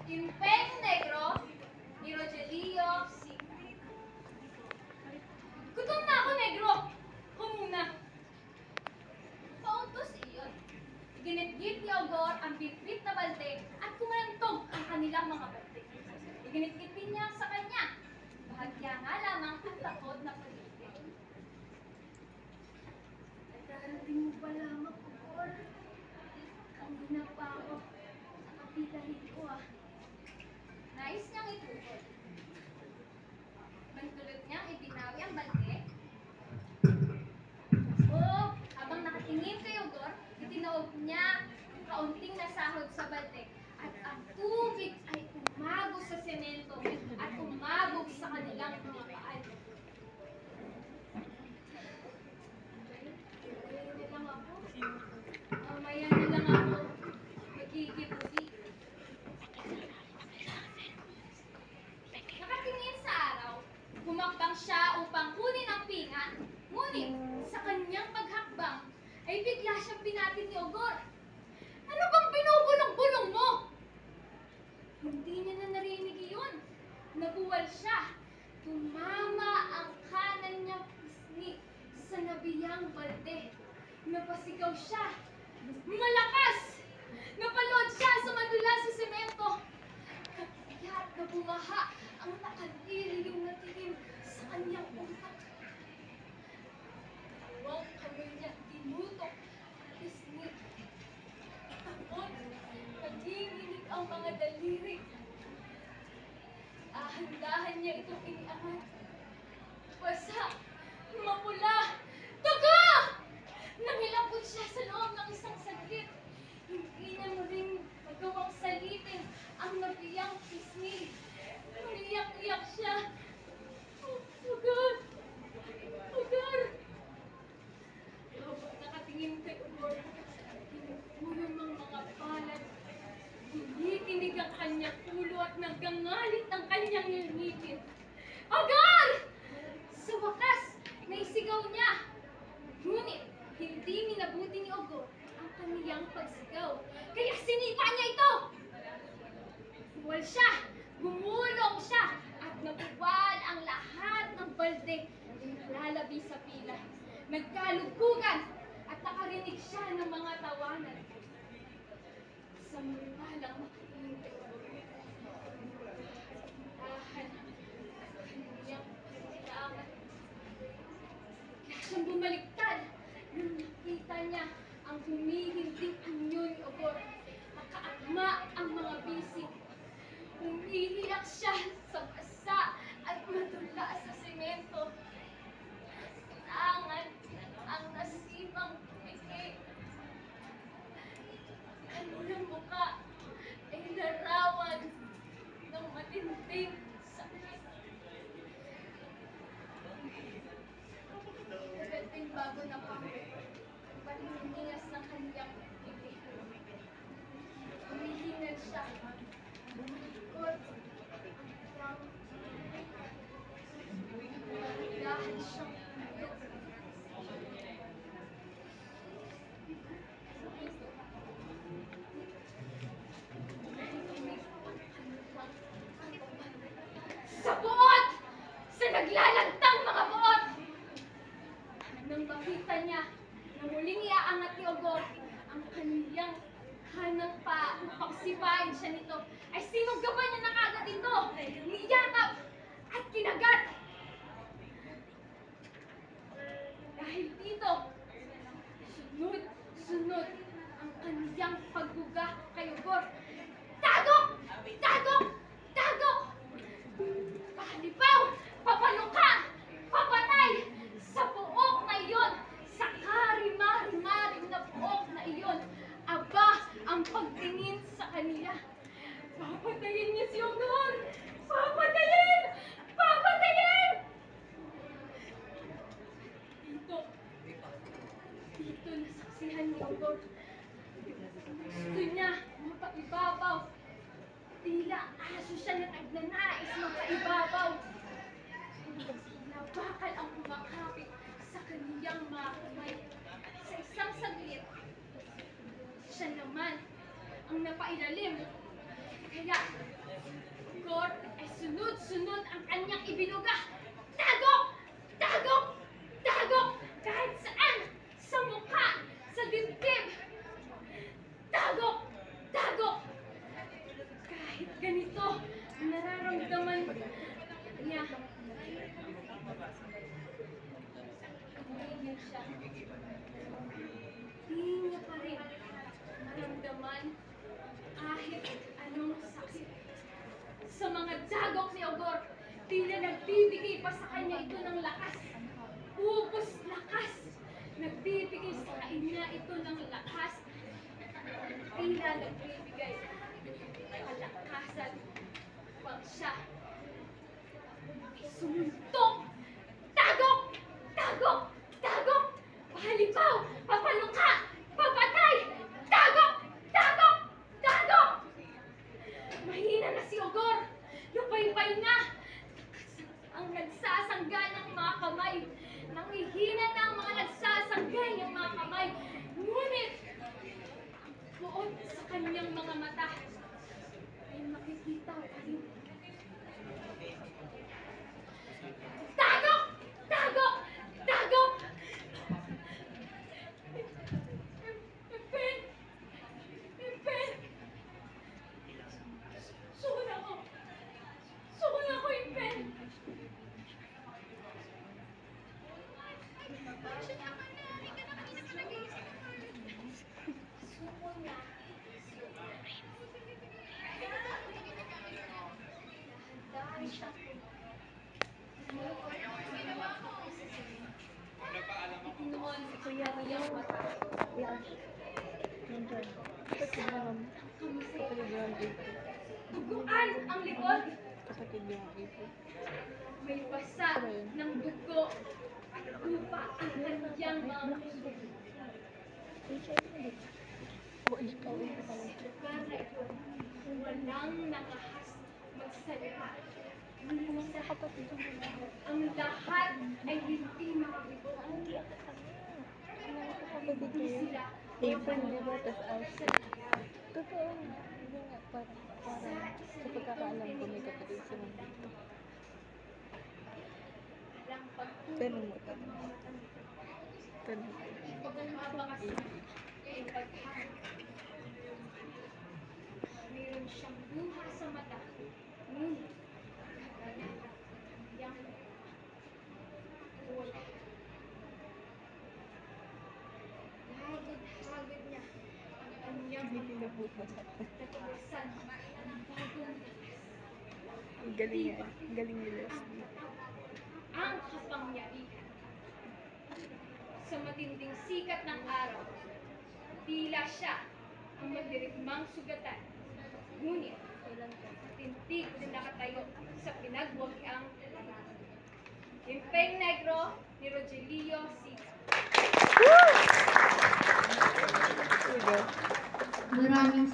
Impeng Negro ni Rogelio Sigrid. Gutom na ako, Negro! Humuna! Pautos iyon. Ginitgit ni Ogor ang bitbit na balde at kumalantog ang kanilang mga balde. Iginitgit din niya sa kanya. Bahagya nga lamang ang takot na paligid. Darating mo ba lamang, Ogor? Ang ginapawag sa kapitahin ko, Nais niyang itukod. Magdulot niyang ibinawi ang balde. Habang nakatingin kay Ogor, itinaob niya ang kaunting nasahod sa balde. At ang tubig ay umagos sa semento at umabog sa kanilang mga paan. Mamaya na lang ako maghihibuti. Nakatingin sa araw, humakbang siya upang kunin ang pinga. Ngunit sa kanyang paghakbang ay bigla siyang binatin ni Ogor. Ano bang binubulong-bulong mo? Hindi niya na narinig iyon. Nabuwal siya. Tumama ang kanan niyang pisngi sa nabiyang balde. Napasigaw siya. Malakas! Napalod siya sa madulas sa semento. Kaya't nabumaha ang nakadiliyong natingin sa kanyang utak. Huwag kamay niya tinutok ang pisngi. Takot, naginginig ang mga daliri. Dahan-dahan niya itong iniangat. Basa, mapula, dugo! Nangilapot siya sa loob ng isang saglit. Hindi niya muling magawang salitin ang nabiyang pisngi. Umiyak-iyak siya. Ogor! Ogor! Habang nakatingin kay Ogor, tinutulong ng mga palad. Tinitinig ang kanyang ulo at naggangalit ang kanyang ngipin. Ogor! Sa wakas, naisigaw niya. Ngunit, hindi minabuti ni Ogor ang kaniyang pagsigaw. Kaya sinipa niya ito! Buwal siya, gumulong siya, at nabuwal ang lahat ng balde na lalabi sa pila. Nagkalugkugan at nakarinig siya ng mga tawanan. Samantalang makikinig kay Ogor. Tahan sa kaniyang pagsilaangan. Kaya siyang bumaliktad nang nakita niya ang humihinding anyo ni Ogor. Nakaakma ang mga bisig. Umiiyak siya sa basa at madula sa semento. Kailangan ang nasibang piki. Kanilang muka ay larawan ng matinding sakit. Nagating bago na pangit, paniniyas ng kaniyang piki. Humihingal siya. Bumalikot ang dahan siyang umiyok. Sa buot! Sa naglalantang mga buot! Nang makita niya na muling iaangat ni Ogor ang kaniyang kanang pa upang sipain siya nito, ay sinugaban niya na kagad ito, niyakap at kinagat. Dahil dito, sunod-sunod ang kaniyang pagbuga kay Ogor. Tagok! Tagok! Tagok! Pahalipaw! Papaluka! Papatay! Sa buok na iyon! Sa karimari-maring na buok na iyon! Aba ang pagtingin sa kaniya. Papatayin niya si Ogor! Papatayin! Papatayin! Dito nasaksihan ni Ogor. Gusto niya mapaibabaw. Tila aso siya na nagnanais mapaibabaw. Nabakal ang kumakapit sa kaniyang mga kamay. Sa isang saglit, siya naman ang napailalim. Kaya sunod ang kanyang ibinuga. Tagok! Tagok! Tagok! Kahit saan! Sa mukha! Sa dibdib! Tagok! Tagok! Kahit ganito, nararamdaman niya. Hindi siya. Hindi niya pa rin maramdaman kahit anong sakit. Sa mga dagok ni Ogor, tila nagbibigay pa sa kanya ito ng lakas. Ubos lakas. Nagbibigay sa kanya ito ng lakas. Tila nagbibigay kalakasan pag siya sumuntok. Tagok! Tagok! Tagok! Pahalipaw! Papaluka! Papatay! Tagok! Tagok! Tagok! Mahina na si Ogor. Lupay-pay na. Ang nagsasangga ng mga kamay. Nanghihina na ang mga nagsasangga ng mga kamay. Ngunit, buod sa kanyang mga mata ay makikita pa rin. Tagok! Tagok! Tagok! Impen! Impen! Sukon ako! Sukon ako, Impen! Sukon na. Dahan siya. Noon, kuya niyang mata. Duguan ang likod. May basa ng dugo at lupa ang kanyang mga puso. Lugar na ito, walang nakahas magsalita. Ang lahat ay hindi makabigo. Hindi sila April, di ba? Tapos Elsa. Totoo. Hindi nga, parang sa pagkakaalam ko may kapatid silang dito. walang pagtulog. Pero mo tanong. Tanong. Ay paghahanap. Mayroon siyang luha sa mata. Ngunit, kaganapan ang kanyang wala. Hagod-hagod niya ang kanyang Hindi nabuhat. natulisan ng bagong Ang galing yan. Ang galing ni Leslie. ang kapangyarihan. Sa matinding sikat ng araw, tila siya ang madirigmang sugatan. Ngunit, tintig na nakatayo sa pinagwagyang langit. Impeng Negro ni Rogelio Sica. Here we go. Maraming